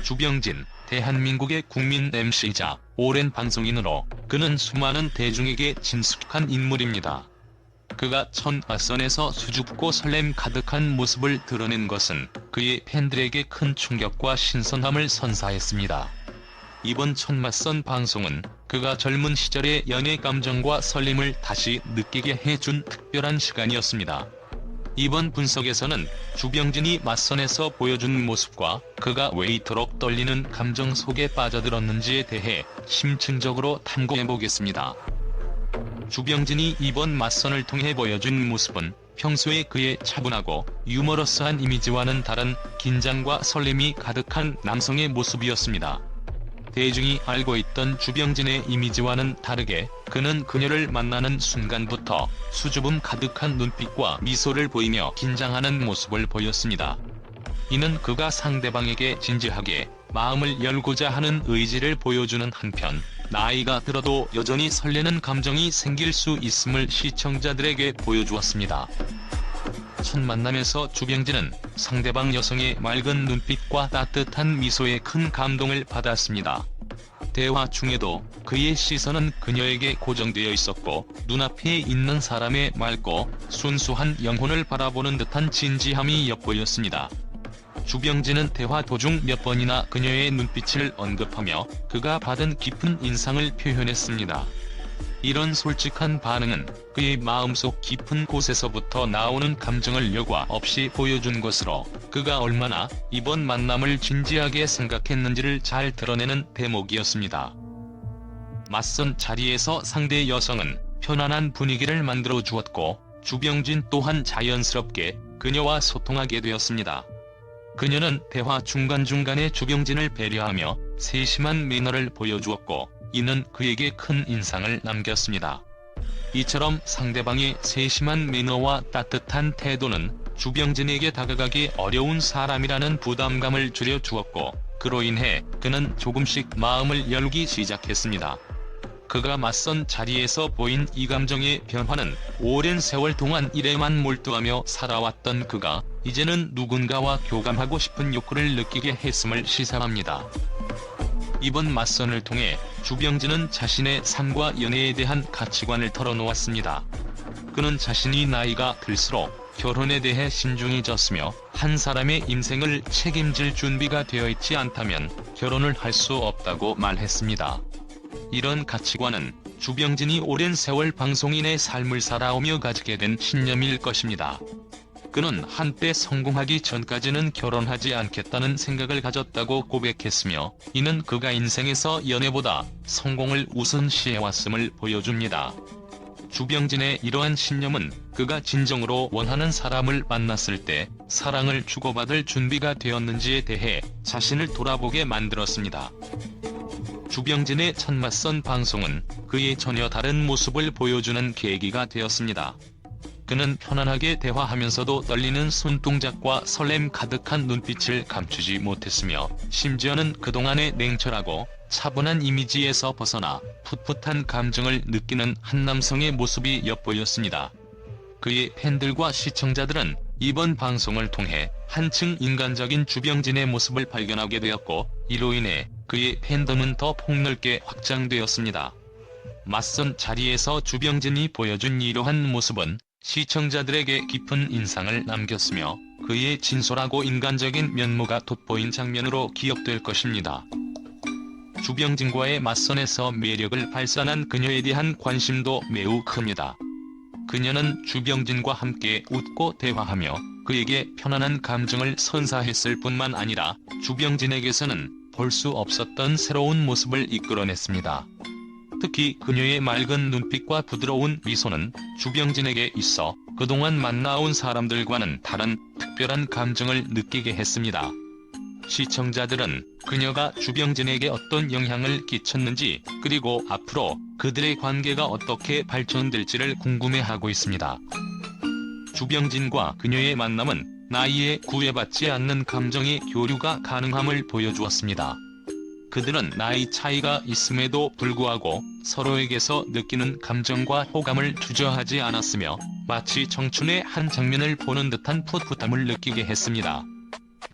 주병진, 대한민국의 국민 MC이자 오랜 방송인으로 그는 수많은 대중에게 친숙한 인물입니다. 그가 첫 맞선에서 수줍고 설렘 가득한 모습을 드러낸 것은 그의 팬들에게 큰 충격과 신선함을 선사했습니다. 이번 첫 맞선 방송은 그가 젊은 시절의 연애 감정과 설렘을 다시 느끼게 해준 특별한 시간이었습니다. 이번 분석에서는 주병진이 맞선에서 보여준 모습과 그가 왜 이토록 떨리는 감정 속에 빠져들었는지에 대해 심층적으로 탐구해보겠습니다. 주병진이 이번 맞선을 통해 보여준 모습은 평소에 그의 차분하고 유머러스한 이미지와는 다른 긴장과 설렘이 가득한 남성의 모습이었습니다. 대중이 알고 있던 주병진의 이미지와는 다르게 그는 그녀를 만나는 순간부터 수줍음 가득한 눈빛과 미소를 보이며 긴장하는 모습을 보였습니다. 이는 그가 상대방에게 진지하게 마음을 열고자 하는 의지를 보여주는 한편, 나이가 들어도 여전히 설레는 감정이 생길 수 있음을 시청자들에게 보여주었습니다. 첫 만남에서 주병진은 상대방 여성의 맑은 눈빛과 따뜻한 미소에 큰 감동을 받았습니다. 대화 중에도 그의 시선은 그녀에게 고정되어 있었고 눈앞에 있는 사람의 맑고 순수한 영혼을 바라보는 듯한 진지함이 엿보였습니다. 주병진은 대화 도중 몇 번이나 그녀의 눈빛을 언급하며 그가 받은 깊은 인상을 표현했습니다. 이런 솔직한 반응은 그의 마음속 깊은 곳에서부터 나오는 감정을 여과 없이 보여준 것으로 그가 얼마나 이번 만남을 진지하게 생각했는지를 잘 드러내는 대목이었습니다. 맞선 자리에서 상대 여성은 편안한 분위기를 만들어 주었고 주병진 또한 자연스럽게 그녀와 소통하게 되었습니다. 그녀는 대화 중간중간에 주병진을 배려하며 세심한 매너를 보여주었고 이는 그에게 큰 인상을 남겼습니다. 이처럼 상대방의 세심한 매너와 따뜻한 태도는 주병진에게 다가가기 어려운 사람이라는 부담감을 줄여주었고 그로 인해 그는 조금씩 마음을 열기 시작했습니다. 그가 맞선 자리에서 보인 이 감정의 변화는 오랜 세월 동안 일에만 몰두하며 살아왔던 그가 이제는 누군가와 교감하고 싶은 욕구를 느끼게 했음을 시사합니다. 이번 맞선을 통해 주병진은 자신의 삶과 연애에 대한 가치관을 털어놓았습니다. 그는 자신이 나이가 들수록 결혼에 대해 신중해졌으며 한 사람의 인생을 책임질 준비가 되어 있지 않다면 결혼을 할 수 없다고 말했습니다. 이런 가치관은 주병진이 오랜 세월 방송인의 삶을 살아오며 가지게 된 신념일 것입니다. 그는 한때 성공하기 전까지는 결혼하지 않겠다는 생각을 가졌다고 고백했으며 이는 그가 인생에서 연애보다 성공을 우선시해왔음을 보여줍니다. 주병진의 이러한 신념은 그가 진정으로 원하는 사람을 만났을 때 사랑을 주고받을 준비가 되었는지에 대해 자신을 돌아보게 만들었습니다. 주병진의 첫 맞선 방송은 그의 전혀 다른 모습을 보여주는 계기가 되었습니다. 그는 편안하게 대화하면서도 떨리는 손동작과 설렘 가득한 눈빛을 감추지 못했으며 심지어는 그동안의 냉철하고 차분한 이미지에서 벗어나 풋풋한 감정을 느끼는 한 남성의 모습이 엿보였습니다. 그의 팬들과 시청자들은 이번 방송을 통해 한층 인간적인 주병진의 모습을 발견하게 되었고 이로 인해 그의 팬덤은 더 폭넓게 확장되었습니다. 맞선 자리에서 주병진이 보여준 이러한 모습은 시청자들에게 깊은 인상을 남겼으며 그의 진솔하고 인간적인 면모가 돋보인 장면으로 기억될 것입니다. 주병진과의 맞선에서 매력을 발산한 그녀에 대한 관심도 매우 큽니다. 그녀는 주병진과 함께 웃고 대화하며 그에게 편안한 감정을 선사했을 뿐만 아니라 주병진에게서는 볼 수 없었던 새로운 모습을 이끌어냈습니다. 특히 그녀의 맑은 눈빛과 부드러운 미소는 주병진에게 있어 그동안 만나온 사람들과는 다른 특별한 감정을 느끼게 했습니다. 시청자들은 그녀가 주병진에게 어떤 영향을 끼쳤는지 그리고 앞으로 그들의 관계가 어떻게 발전될지를 궁금해하고 있습니다. 주병진과 그녀의 만남은 나이에 구애받지 않는 감정의 교류가 가능함을 보여주었습니다. 그들은 나이 차이가 있음에도 불구하고 서로에게서 느끼는 감정과 호감을 주저하지 않았으며 마치 청춘의 한 장면을 보는 듯한 풋풋함을 느끼게 했습니다.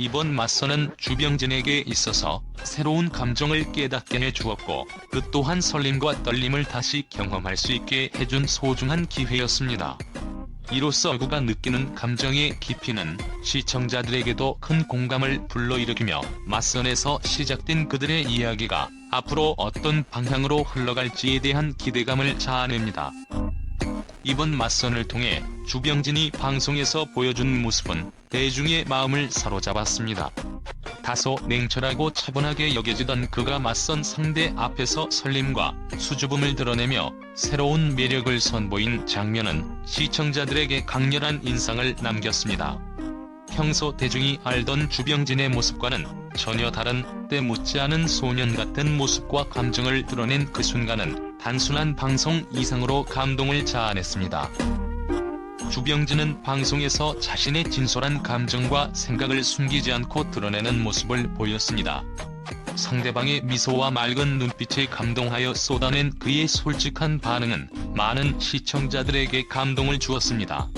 이번 맞선은 주병진에게 있어서 새로운 감정을 깨닫게 해주었고 그 또한 설렘과 떨림을 다시 경험할 수 있게 해준 소중한 기회였습니다. 이로써 그가 느끼는 감정의 깊이는 시청자들에게도 큰 공감을 불러일으키며 맞선에서 시작된 그들의 이야기가 앞으로 어떤 방향으로 흘러갈지에 대한 기대감을 자아냅니다. 이번 맞선을 통해 주병진이 방송에서 보여준 모습은 대중의 마음을 사로잡았습니다. 다소 냉철하고 차분하게 여겨지던 그가 맞선 상대 앞에서 설렘과 수줍음을 드러내며 새로운 매력을 선보인 장면은 시청자들에게 강렬한 인상을 남겼습니다. 평소 대중이 알던 주병진의 모습과는 전혀 다른 때 묻지 않은 소년 같은 모습과 감정을 드러낸 그 순간은 단순한 방송 이상으로 감동을 자아냈습니다. 주병진은 방송에서 자신의 진솔한 감정과 생각을 숨기지 않고 드러내는 모습을 보였습니다. 상대방의 미소와 맑은 눈빛에 감동하여 쏟아낸 그의 솔직한 반응은 많은 시청자들에게 감동을 주었습니다.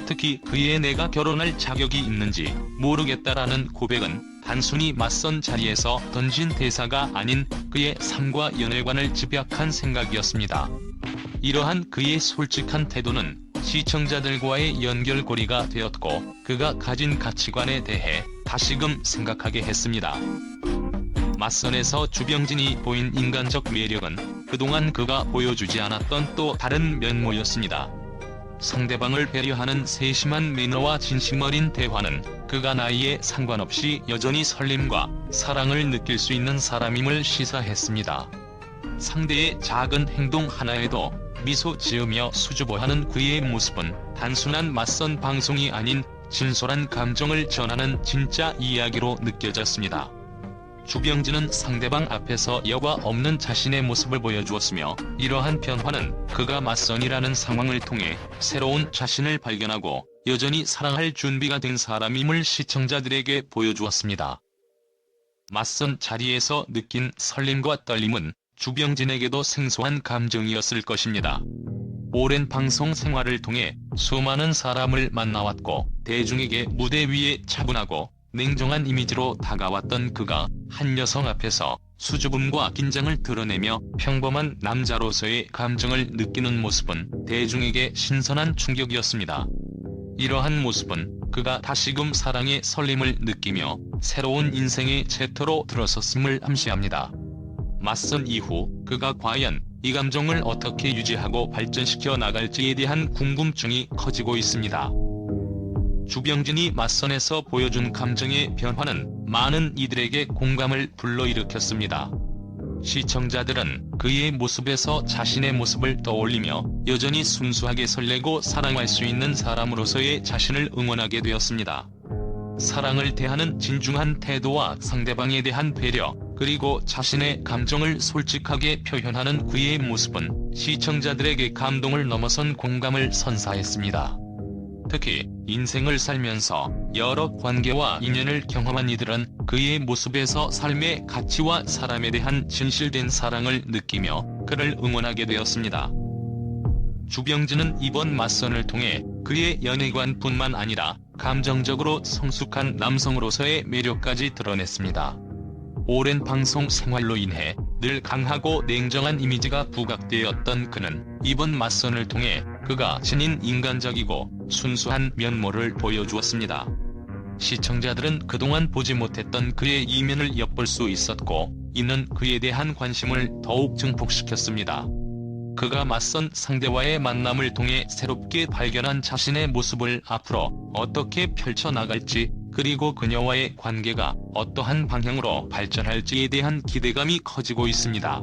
특히 그의 내가 결혼할 자격이 있는지 모르겠다라는 고백은 단순히 맞선 자리에서 던진 대사가 아닌 그의 삶과 연애관을 집약한 생각이었습니다. 이러한 그의 솔직한 태도는 시청자들과의 연결고리가 되었고 그가 가진 가치관에 대해 다시금 생각하게 했습니다. 맞선에서 주병진이 보인 인간적 매력은 그동안 그가 보여주지 않았던 또 다른 면모였습니다. 상대방을 배려하는 세심한 매너와 진심 어린 대화는 그가 나이에 상관없이 여전히 설렘과 사랑을 느낄 수 있는 사람임을 시사했습니다. 상대의 작은 행동 하나에도 미소 지으며 수줍어하는 그의 모습은 단순한 맞선 방송이 아닌 진솔한 감정을 전하는 진짜 이야기로 느껴졌습니다. 주병진은 상대방 앞에서 여과 없는 자신의 모습을 보여주었으며 이러한 변화는 그가 맞선이라는 상황을 통해 새로운 자신을 발견하고 여전히 사랑할 준비가 된 사람임을 시청자들에게 보여주었습니다. 맞선 자리에서 느낀 설렘과 떨림은 주병진에게도 생소한 감정이었을 것입니다. 오랜 방송 생활을 통해 수많은 사람을 만나왔고 대중에게 무대 위에 차분하고 냉정한 이미지로 다가왔던 그가 한 여성 앞에서 수줍음과 긴장을 드러내며 평범한 남자로서의 감정을 느끼는 모습은 대중에게 신선한 충격이었습니다. 이러한 모습은 그가 다시금 사랑의 설렘을 느끼며 새로운 인생의 챕터로 들어섰음을 암시합니다. 맞선 이후 그가 과연 이 감정을 어떻게 유지하고 발전시켜 나갈지에 대한 궁금증이 커지고 있습니다. 주병진이 맞선에서 보여준 감정의 변화는 많은 이들에게 공감을 불러일으켰습니다. 시청자들은 그의 모습에서 자신의 모습을 떠올리며 여전히 순수하게 설레고 사랑할 수 있는 사람으로서의 자신을 응원하게 되었습니다. 사랑을 대하는 진중한 태도와 상대방에 대한 배려, 그리고 자신의 감정을 솔직하게 표현하는 그의 모습은 시청자들에게 감동을 넘어선 공감을 선사했습니다. 특히 인생을 살면서 여러 관계와 인연을 경험한 이들은 그의 모습에서 삶의 가치와 사람에 대한 진실된 사랑을 느끼며 그를 응원하게 되었습니다. 주병진은 이번 맞선을 통해 그의 연애관뿐만 아니라 감정적으로 성숙한 남성으로서의 매력까지 드러냈습니다. 오랜 방송 생활로 인해 늘 강하고 냉정한 이미지가 부각되었던 그는 이번 맞선을 통해 그가 지닌 인간적이고 순수한 면모를 보여주었습니다. 시청자들은 그동안 보지 못했던 그의 이면을 엿볼 수 있었고 이는 그에 대한 관심을 더욱 증폭시켰습니다. 그가 맞선 상대와의 만남을 통해 새롭게 발견한 자신의 모습을 앞으로 어떻게 펼쳐나갈지, 그리고 그녀와의 관계가 어떠한 방향으로 발전할지에 대한 기대감이 커지고 있습니다.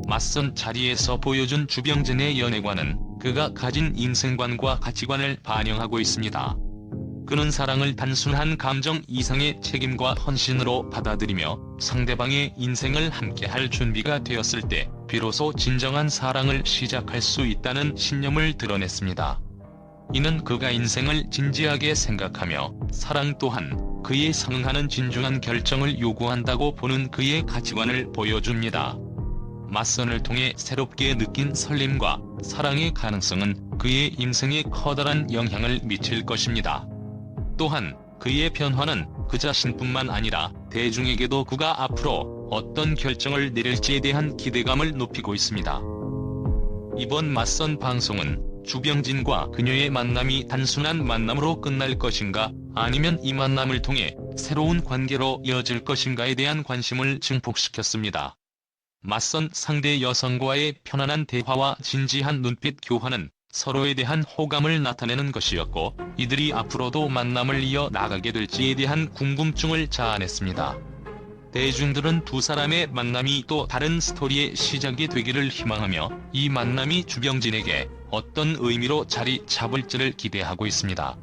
맞선 자리에서 보여준 주병진의 연애관은 그가 가진 인생관과 가치관을 반영하고 있습니다. 그는 사랑을 단순한 감정 이상의 책임과 헌신으로 받아들이며 상대방의 인생을 함께할 준비가 되었을 때 비로소 진정한 사랑을 시작할 수 있다는 신념을 드러냈습니다. 이는 그가 인생을 진지하게 생각하며 사랑 또한 그에 상응하는 진중한 결정을 요구한다고 보는 그의 가치관을 보여줍니다. 맞선을 통해 새롭게 느낀 설렘과 사랑의 가능성은 그의 인생에 커다란 영향을 미칠 것입니다. 또한 그의 변화는 그 자신뿐만 아니라 대중에게도 그가 앞으로 어떤 결정을 내릴지에 대한 기대감을 높이고 있습니다. 이번 맞선 방송은 주병진과 그녀의 만남이 단순한 만남으로 끝날 것인가, 아니면 이 만남을 통해 새로운 관계로 이어질 것인가에 대한 관심을 증폭시켰습니다. 맞선 상대 여성과의 편안한 대화와 진지한 눈빛 교환은 서로에 대한 호감을 나타내는 것이었고, 이들이 앞으로도 만남을 이어 나가게 될지에 대한 궁금증을 자아냈습니다. 대중들은 두 사람의 만남이 또 다른 스토리의 시작이 되기를 희망하며, 이 만남이 주병진에게 어떤 의미로 자리 잡을지를 기대하고 있습니다.